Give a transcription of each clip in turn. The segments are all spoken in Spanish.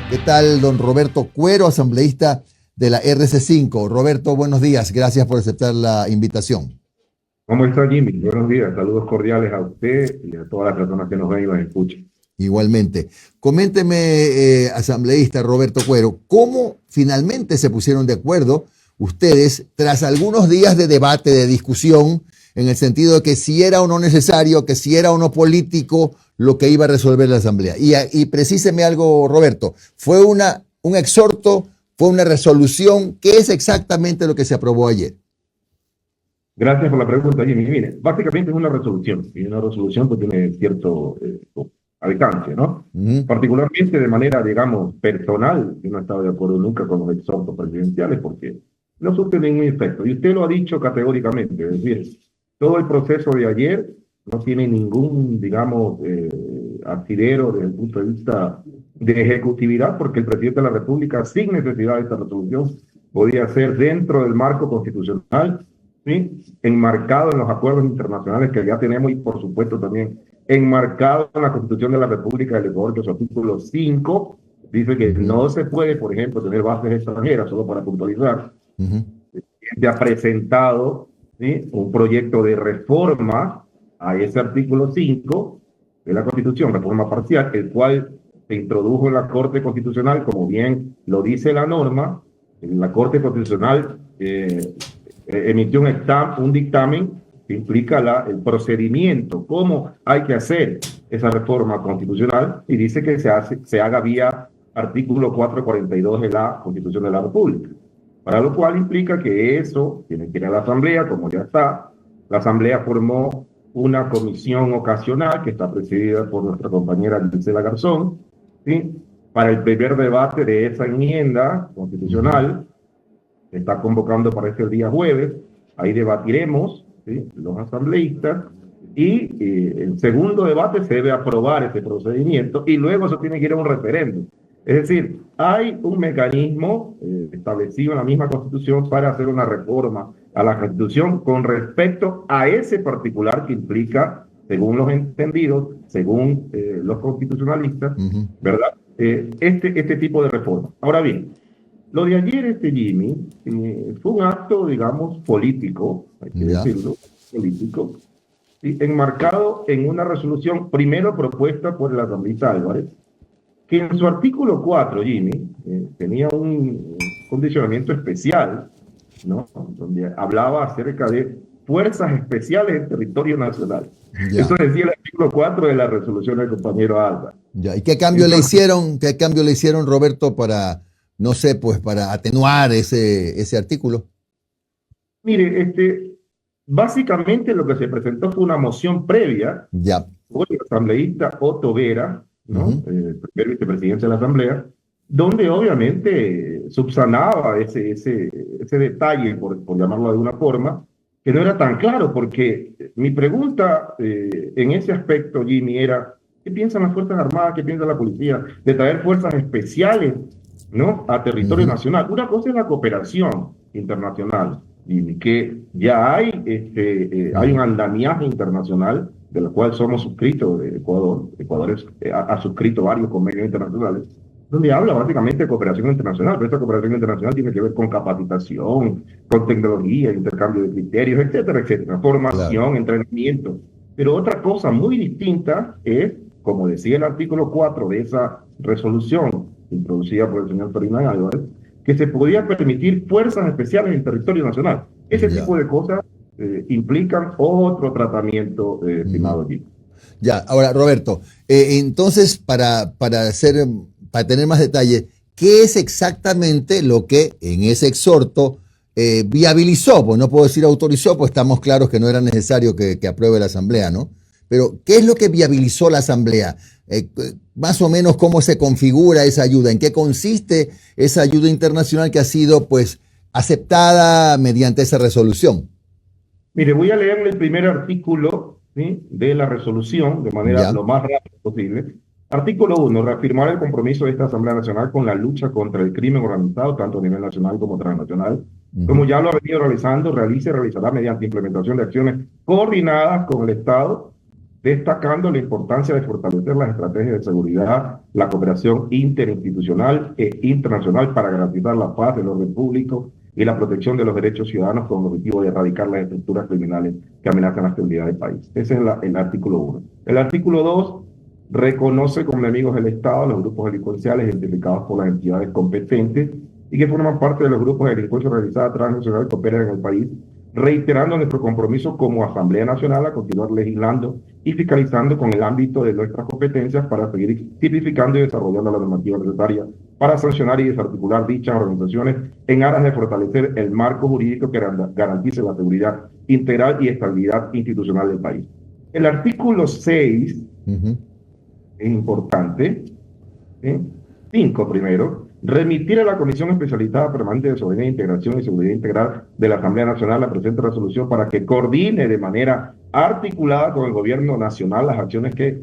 ¿Qué tal, don Roberto Cuero, asambleísta de la RC5? Roberto, buenos días. Gracias por aceptar la invitación. ¿Cómo está, Jimmy? Buenos días. Saludos cordiales a usted y a todas las personas que nos ven y nos escuchan. Igualmente. Coménteme, asambleísta Roberto Cuero, ¿cómo finalmente se pusieron de acuerdo ustedes tras algunos días de debate, de discusión, en el sentido de que si era o no necesario, que si era o no político lo que iba a resolver la Asamblea? Y precíseme algo, Roberto, ¿fue un exhorto, fue una resolución? ¿Qué es exactamente lo que se aprobó ayer? Gracias por la pregunta, Jimmy. Mire, básicamente es una resolución, y una resolución pues tiene cierto alcance, ¿no? Particularmente de manera, digamos, personal, yo no he estado de acuerdo nunca con los exhortos presidenciales porque no surten ningún efecto. Y usted lo ha dicho categóricamente, es decir, todo el proceso de ayer no tiene ningún, digamos, asidero desde el punto de vista de ejecutividad, porque el presidente de la República, sin necesidad de esta resolución, podía ser dentro del marco constitucional, ¿sí?, enmarcado en los acuerdos internacionales que ya tenemos y, por supuesto, también enmarcado en la Constitución de la República del Ecuador, que su artículo 5 dice que no se puede, por ejemplo, tener bases extranjeras, solo para puntualizar. Se ha presentado, ¿sí?, un proyecto de reforma a ese artículo 5 de la Constitución, reforma parcial, el cual se introdujo en la Corte Constitucional, como bien lo dice la norma. La Corte Constitucional emitió un dictamen que implica el procedimiento, cómo hay que hacer esa reforma constitucional, y dice que se haga vía artículo 442 de la Constitución de la República, para lo cual implica que eso tiene que ir a la Asamblea, como ya está. La Asamblea formó una comisión ocasional que está presidida por nuestra compañera Gisela Garzón, ¿sí?, para el primer debate de esa enmienda constitucional. Está convocando para este día jueves. Ahí debatiremos, ¿sí?, los asambleístas, y el segundo debate se debe aprobar ese procedimiento y luego eso tiene que ir a un referéndum. Es decir, hay un mecanismo establecido en la misma Constitución para hacer una reforma a la Constitución con respecto a ese particular que implica, según los entendidos, según los constitucionalistas, ¿verdad?, este tipo de reforma. Ahora bien, lo de ayer, Jimmy, fue un acto, digamos, político, hay que decirlo, político, ¿sí?, enmarcado en una resolución primero propuesta por el asambleísta Álvarez, que en su artículo 4, Jimmy, tenía un condicionamiento especial, ¿no?, donde hablaba acerca de fuerzas especiales en territorio nacional. Eso decía el artículo 4 de la resolución del compañero Álvarez. ¿Y qué cambio le hicieron, Roberto, para, no sé, pues para atenuar ese artículo? Mire, básicamente lo que se presentó fue una moción previa por el asambleísta Otto Vera, ¿no?, el primer vicepresidente de la Asamblea, donde obviamente subsanaba ese detalle, por llamarlo de alguna forma, que no era tan claro, porque mi pregunta en ese aspecto, Jimmy, era: ¿qué piensan las Fuerzas Armadas, qué piensa la policía de traer fuerzas especiales, ¿no?, a territorio nacional? Una cosa es la cooperación internacional, Jimmy, que ya hay un andamiaje internacional del cual somos suscritos de Ecuador. Ecuador ha suscrito varios convenios internacionales donde habla básicamente de cooperación internacional, pero esta cooperación internacional tiene que ver con capacitación, con tecnología, intercambio de criterios, etcétera, etcétera, formación, entrenamiento. Pero otra cosa muy distinta es, como decía el artículo 4 de esa resolución introducida por el señor Ferdinand Álvarez, que se podía permitir fuerzas especiales en territorio nacional. Ese tipo de cosas implican otro tratamiento, estimado Jimmy. Ahora, Roberto, entonces, para tener más detalle, ¿qué es exactamente lo que en ese exhorto viabilizó? Pues no puedo decir autorizó, pues estamos claros que no era necesario que apruebe la Asamblea, ¿no? Pero, ¿qué es lo que viabilizó la Asamblea? Más o menos, ¿cómo se configura esa ayuda? ¿En qué consiste esa ayuda internacional que ha sido, pues, aceptada mediante esa resolución? Mire, voy a leerle el primer artículo, ¿sí?, de la resolución de manera lo más rápida posible. Artículo 1. Reafirmar el compromiso de esta Asamblea Nacional con la lucha contra el crimen organizado, tanto a nivel nacional como transnacional. Como ya lo ha venido realizando, realizará mediante implementación de acciones coordinadas con el Estado destacando la importancia de fortalecer las estrategias de seguridad, la cooperación interinstitucional e internacional para garantizar la paz, el orden público y la protección de los derechos ciudadanos con el objetivo de erradicar las estructuras criminales que amenazan la estabilidad del país. Ese es el artículo 1. El artículo 2 reconoce como enemigos del Estado a los grupos delincuenciales identificados por las entidades competentes y que forman parte de los grupos de delincuencia organizada transnacional que operan en el país, reiterando nuestro compromiso como Asamblea Nacional a continuar legislando y fiscalizando con el ámbito de nuestras competencias para seguir tipificando y desarrollando la normativa necesaria para sancionar y desarticular dichas organizaciones en aras de fortalecer el marco jurídico que garantice la seguridad integral y estabilidad institucional del país. El artículo 6 es importante. 5 primero. Remitir a la Comisión Especializada Permanente de Soberanía, Integración y Seguridad Integral de la Asamblea Nacional la presente resolución para que coordine de manera articulada con el Gobierno Nacional las acciones que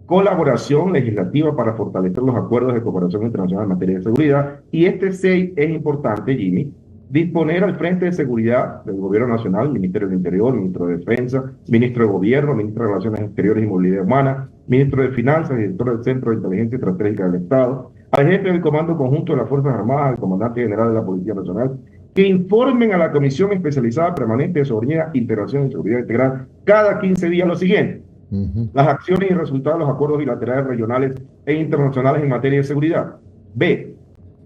colaboración legislativa para fortalecer los acuerdos de cooperación internacional en materia de seguridad. Y este 6 es importante, Jimmy, disponer al Frente de Seguridad del Gobierno Nacional, Ministerio del Interior, Ministro de Defensa, Ministro de Gobierno, Ministro de Relaciones Exteriores y Movilidad Humana, Ministro de Finanzas y Director del Centro de Inteligencia Estratégica del Estado, al jefe del Comando Conjunto de las Fuerzas Armadas, al Comandante General de la Policía Nacional, que informen a la Comisión Especializada Permanente de Soberanía, Integración y Seguridad Integral cada 15 días lo siguiente. Las acciones y resultados de los acuerdos bilaterales regionales e internacionales en materia de seguridad. B.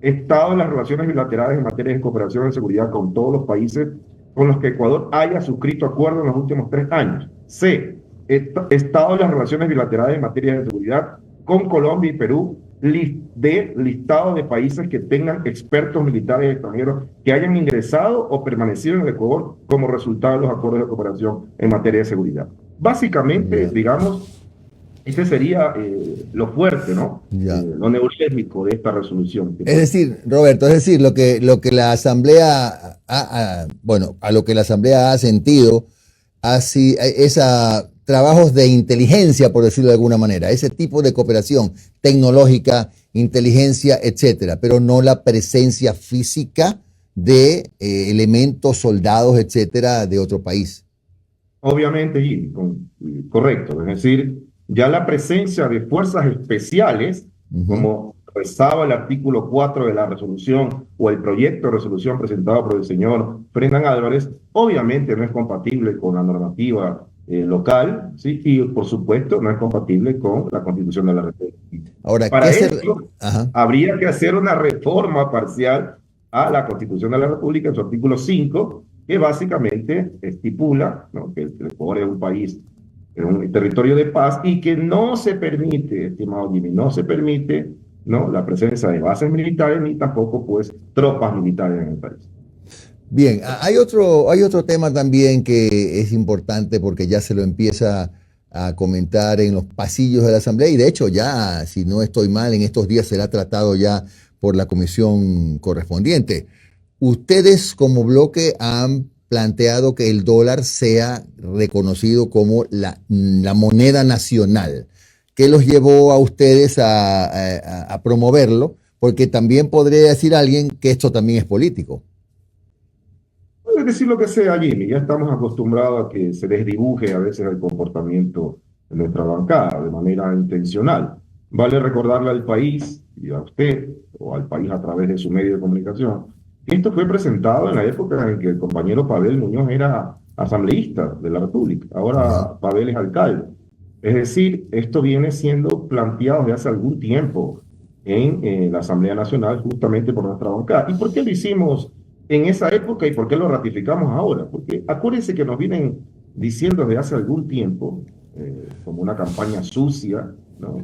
Estado de las relaciones bilaterales en materia de cooperación en seguridad con todos los países con los que Ecuador haya suscrito acuerdos en los últimos 3 años. C. Estado de las relaciones bilaterales en materia de seguridad con Colombia y Perú. D. Listado de países que tengan expertos militares extranjeros que hayan ingresado o permanecido en el Ecuador como resultado de los acuerdos de cooperación en materia de seguridad. Básicamente, digamos, ese sería lo fuerte, ¿no? Lo neurálgico de esta resolución. Es decir, Roberto, lo que la Asamblea, a lo que la Asamblea ha sentido, trabajos de inteligencia, por decirlo de alguna manera, ese tipo de cooperación tecnológica, inteligencia, etcétera, pero no la presencia física de elementos, soldados, etcétera, de otro país. Obviamente, Jimmy, correcto. Es decir, ya la presencia de fuerzas especiales, como rezaba el artículo 4 de la resolución o el proyecto de resolución presentado por el señor Fernán Álvarez, obviamente no es compatible con la normativa local, ¿sí? Y por supuesto no es compatible con la Constitución de la República. Ahora, para eso habría que hacer una reforma parcial a la Constitución de la República en su artículo 5, que básicamente estipula, ¿no?, que el Ecuador es un país, es un territorio de paz y que no se permite, estimado Jimmy, no se permite, ¿no?, la presencia de bases militares ni tampoco pues tropas militares en el país. Bien, hay otro tema también que es importante porque ya se lo empieza a comentar en los pasillos de la Asamblea y de hecho ya, si no estoy mal, en estos días será tratado ya por la comisión correspondiente. Ustedes como bloque han planteado que el dólar sea reconocido como la moneda nacional. ¿Qué los llevó a ustedes a promoverlo? Porque también podría decir alguien que esto también es político. Puedes decir lo que sea, Jimmy. Ya estamos acostumbrados a que se desdibuje a veces el comportamiento de nuestra bancada de manera intencional. Vale recordarle al país y a usted, o al país a través de su medio de comunicación, que esto fue presentado en la época en que el compañero Pavel Muñoz era asambleísta de la República. Ahora Pavel es alcalde. Es decir, esto viene siendo planteado desde hace algún tiempo en la Asamblea Nacional justamente por nuestra bancada. ¿Y por qué lo hicimos en esa época y por qué lo ratificamos ahora? Porque acuérdense que nos vienen diciendo desde hace algún tiempo, como una campaña sucia, ¿no?,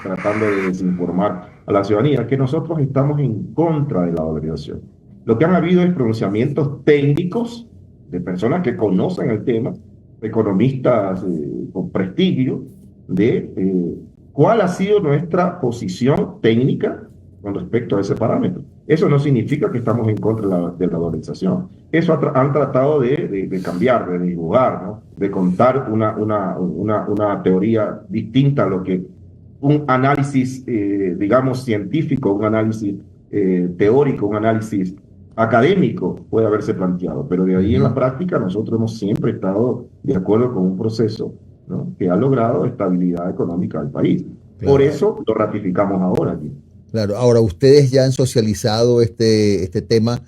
tratando de desinformar a la ciudadanía, que nosotros estamos en contra de la dolarización. Lo que han habido es pronunciamientos técnicos de personas que conocen el tema, economistas con prestigio, de cuál ha sido nuestra posición técnica con respecto a ese parámetro. Eso no significa que estamos en contra de la dolarización. Eso han tratado de cambiar, de dibujar, ¿no?, de contar una teoría distinta a lo que un análisis, digamos, científico, un análisis teórico, un análisis académico puede haberse planteado. Pero de ahí en la práctica nosotros hemos siempre estado de acuerdo con un proceso ¿no?, que ha logrado estabilidad económica del país. Por Claro. eso lo ratificamos ahora aquí. Claro, ahora ustedes ya han socializado este tema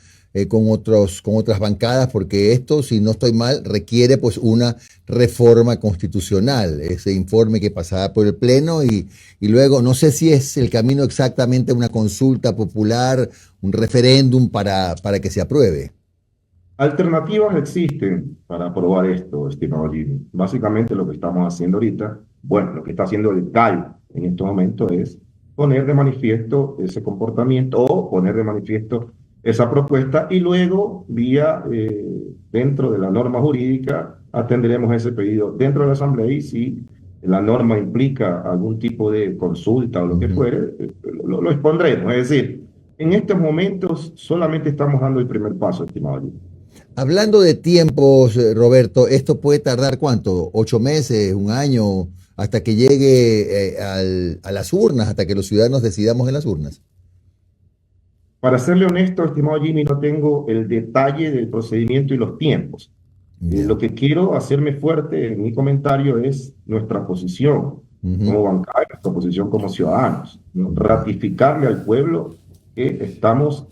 con otras bancadas, porque esto, si no estoy mal, requiere pues una reforma constitucional, ese informe que pasará por el Pleno y luego, no sé si es el camino exactamente una consulta popular, un referéndum para que se apruebe. Alternativas existen para aprobar esto, estimado Jimmy. Básicamente lo que estamos haciendo ahorita, bueno, lo que está haciendo el CAI en estos momentos es poner de manifiesto ese comportamiento o poner de manifiesto esa propuesta y luego, vía dentro de la norma jurídica, atenderemos ese pedido dentro de la Asamblea y si la norma implica algún tipo de consulta o lo que Ujú. fuere, lo expondremos. Es decir, en estos momentos solamente estamos dando el primer paso, estimado Jimmy. Hablando de tiempos, Roberto, ¿esto puede tardar cuánto? ¿8 meses, un año, hasta que llegue a las urnas, hasta que los ciudadanos decidamos en las urnas? Para serle honesto, estimado Jimmy, no tengo el detalle del procedimiento y los tiempos. Ya. Lo que quiero hacerme fuerte en mi comentario es nuestra posición Ujú. como bancada, nuestra posición como ciudadanos, ¿no? Ratificarle al pueblo que estamos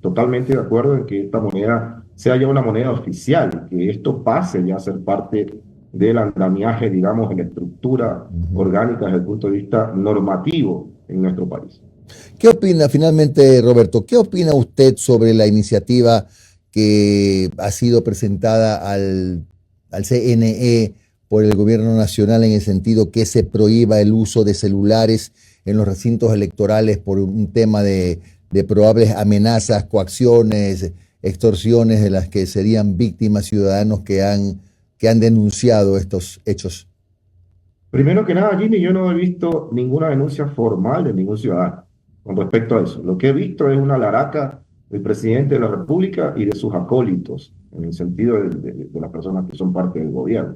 totalmente de acuerdo en que esta moneda sea ya una moneda oficial, que esto pase ya a ser parte del andamiaje, digamos, en la estructura Ujú. orgánica desde el punto de vista normativo en nuestro país. ¿Qué opina finalmente, Roberto? ¿Qué opina usted sobre la iniciativa que ha sido presentada al CNE por el gobierno nacional en el sentido que se prohíba el uso de celulares en los recintos electorales por un tema de probables amenazas, coacciones, extorsiones de las que serían víctimas ciudadanos que han denunciado estos hechos? Primero que nada, Jimmy, yo no he visto ninguna denuncia formal de ningún ciudadano con respecto a eso. Lo que he visto es una laraca del presidente de la República y de sus acólitos, en el sentido de las personas que son parte del gobierno.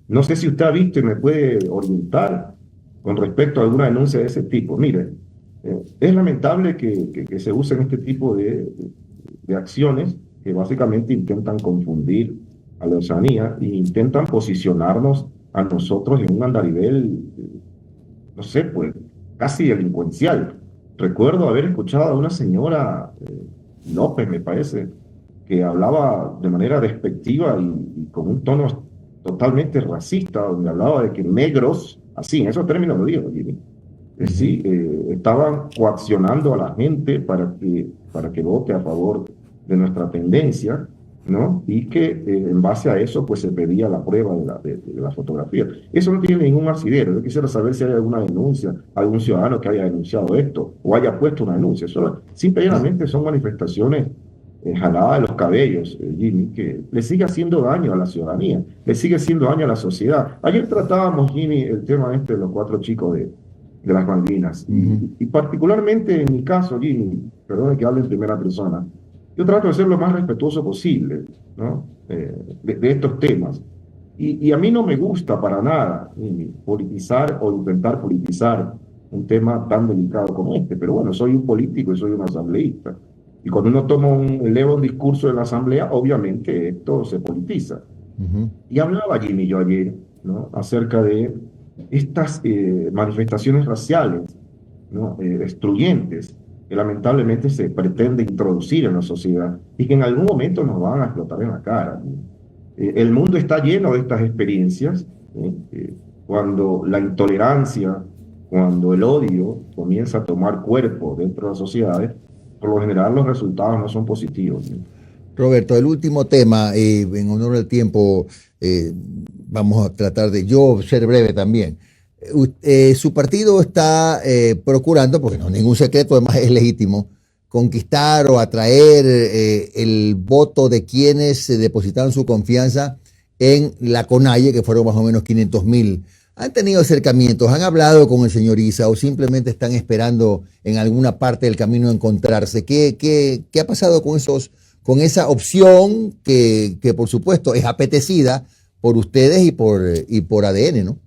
No sé si usted ha visto y me puede orientar con respecto a alguna denuncia de ese tipo. Mire, es lamentable que se usen este tipo de acciones que básicamente intentan confundir a la ciudadanía e intentan posicionarnos a nosotros en un andarivel, no sé, pues casi delincuencial. Recuerdo haber escuchado a una señora, López me parece, que hablaba de manera despectiva y con un tono totalmente racista, donde hablaba de que negros, así, en esos términos lo digo, Jimmy, Ujú. sí, estaban coaccionando a la gente para que vote a favor de nuestra tendencia, ¿no? Y que en base a eso, pues se pedía la prueba de la fotografía. Eso no tiene ningún asidero. Yo quisiera saber si hay alguna denuncia, algún ciudadano que haya denunciado esto o haya puesto una denuncia. Eso simplemente son manifestaciones jaladas de los cabellos, Jimmy, que le sigue haciendo daño a la ciudadanía, le sigue haciendo daño a la sociedad. Ayer tratábamos, Jimmy, el tema este de los 4 chicos de las Malvinas. Ujú. Y particularmente en mi caso, Jimmy, perdón que hable en primera persona, yo trato de ser lo más respetuoso posible, ¿no? De estos temas. Y a mí no me gusta para nada, Jimmy, politizar o intentar politizar un tema tan delicado como este. Pero bueno, soy un político y soy un asambleísta. Y cuando uno eleva un discurso en la asamblea, obviamente esto se politiza. Ujú. Y hablaba Jimmy yo ayer, ¿no?, acerca de estas manifestaciones raciales, ¿no?, destruyentes, que lamentablemente se pretende introducir en la sociedad y que en algún momento nos van a explotar en la cara. El mundo está lleno de estas experiencias, ¿sí? Cuando la intolerancia, cuando el odio comienza a tomar cuerpo dentro de las sociedades, por lo general los resultados no son positivos, ¿sí? Roberto, el último tema, en honor al tiempo, vamos a tratar de yo ser breve también. Su partido está procurando, porque no es ningún secreto, además es legítimo, conquistar o atraer el voto de quienes se depositaron su confianza en la CONAIE, que fueron más o menos 500.000. ¿Han tenido acercamientos? ¿Han hablado con el señor Issa o simplemente están esperando en alguna parte del camino encontrarse? ¿Qué ha pasado con esa opción que por supuesto es apetecida por ustedes y por ADN, ¿no?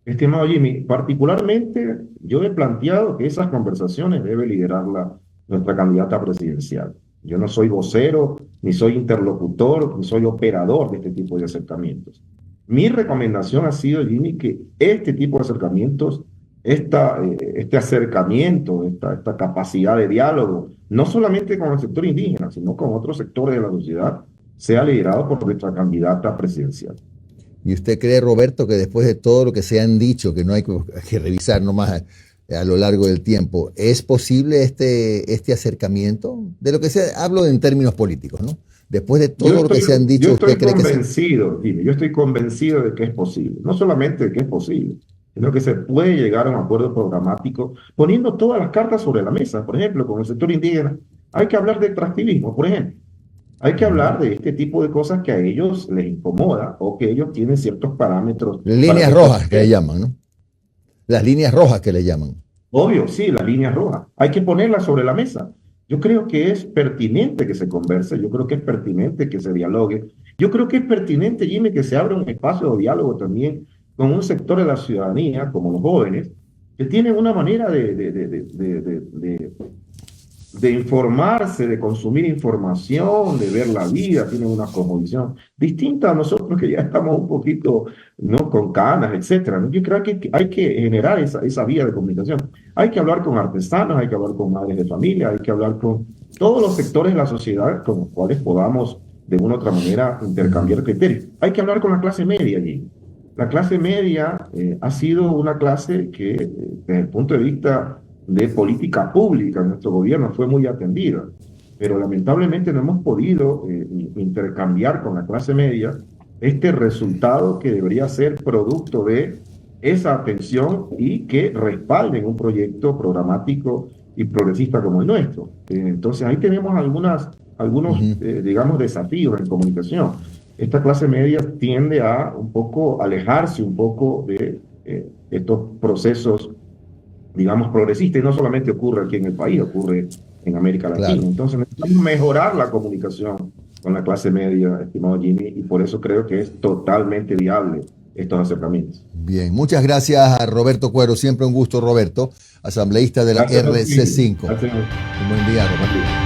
Estimado Jimmy, particularmente yo he planteado que esas conversaciones debe liderarla nuestra candidata presidencial. Yo no soy vocero, ni soy interlocutor, ni soy operador de este tipo de acercamientos. Mi recomendación ha sido, Jimmy, que este tipo de acercamientos, este acercamiento, esta capacidad de diálogo, no solamente con el sector indígena, sino con otros sectores de la sociedad, sea liderado por nuestra candidata presidencial. ¿Y usted cree, Roberto, que después de todo lo que se han dicho, que no hay que revisar nomás a lo largo del tiempo, es posible este acercamiento? De lo que sea, hablo en términos políticos, ¿no? Después de todo lo que se han dicho, ¿usted cree que yo estoy convencido de que es posible. No solamente de que es posible, sino que se puede llegar a un acuerdo programático poniendo todas las cartas sobre la mesa. Por ejemplo, con el sector indígena, hay que hablar de extractivismo, por ejemplo. Hay que hablar de este tipo de cosas que a ellos les incomoda o que ellos tienen ciertos parámetros. líneas rojas que le llaman, ¿no? Las líneas rojas que le llaman. Obvio, sí, las líneas rojas. Hay que ponerlas sobre la mesa. Yo creo que es pertinente que se converse, yo creo que es pertinente que se dialogue. Yo creo que es pertinente, Jimmy, que se abra un espacio de diálogo también con un sector de la ciudadanía, como los jóvenes, que tienen una manera de informarse, de consumir información, de ver la vida, tienen una cosmovisión distinta a nosotros que ya estamos un poquito, ¿no?, con canas, etcétera, ¿no? Yo creo que hay que generar esa vía de comunicación. Hay que hablar con artesanos, hay que hablar con madres de familia, hay que hablar con todos los sectores de la sociedad con los cuales podamos de una u otra manera intercambiar criterios. Hay que hablar con la clase media allí. La clase media ha sido una clase que, desde el punto de vista de política pública en nuestro gobierno, fue muy atendida, pero lamentablemente no hemos podido intercambiar con la clase media este resultado que debería ser producto de esa atención y que respalden un proyecto programático y progresista como el nuestro. Entonces ahí tenemos algunos digamos, desafíos en comunicación. Esta clase media tiende a un poco alejarse un poco de estos procesos, digamos, progresistas, y no solamente ocurre aquí en el país, ocurre en América Latina. Claro. Entonces necesitamos mejorar la comunicación con la clase media, estimado Jimmy, y por eso creo que es totalmente viable estos acercamientos. Bien, muchas gracias a Roberto Cuero, siempre un gusto, Roberto, asambleísta de la RC5. Un buen día, Roberto.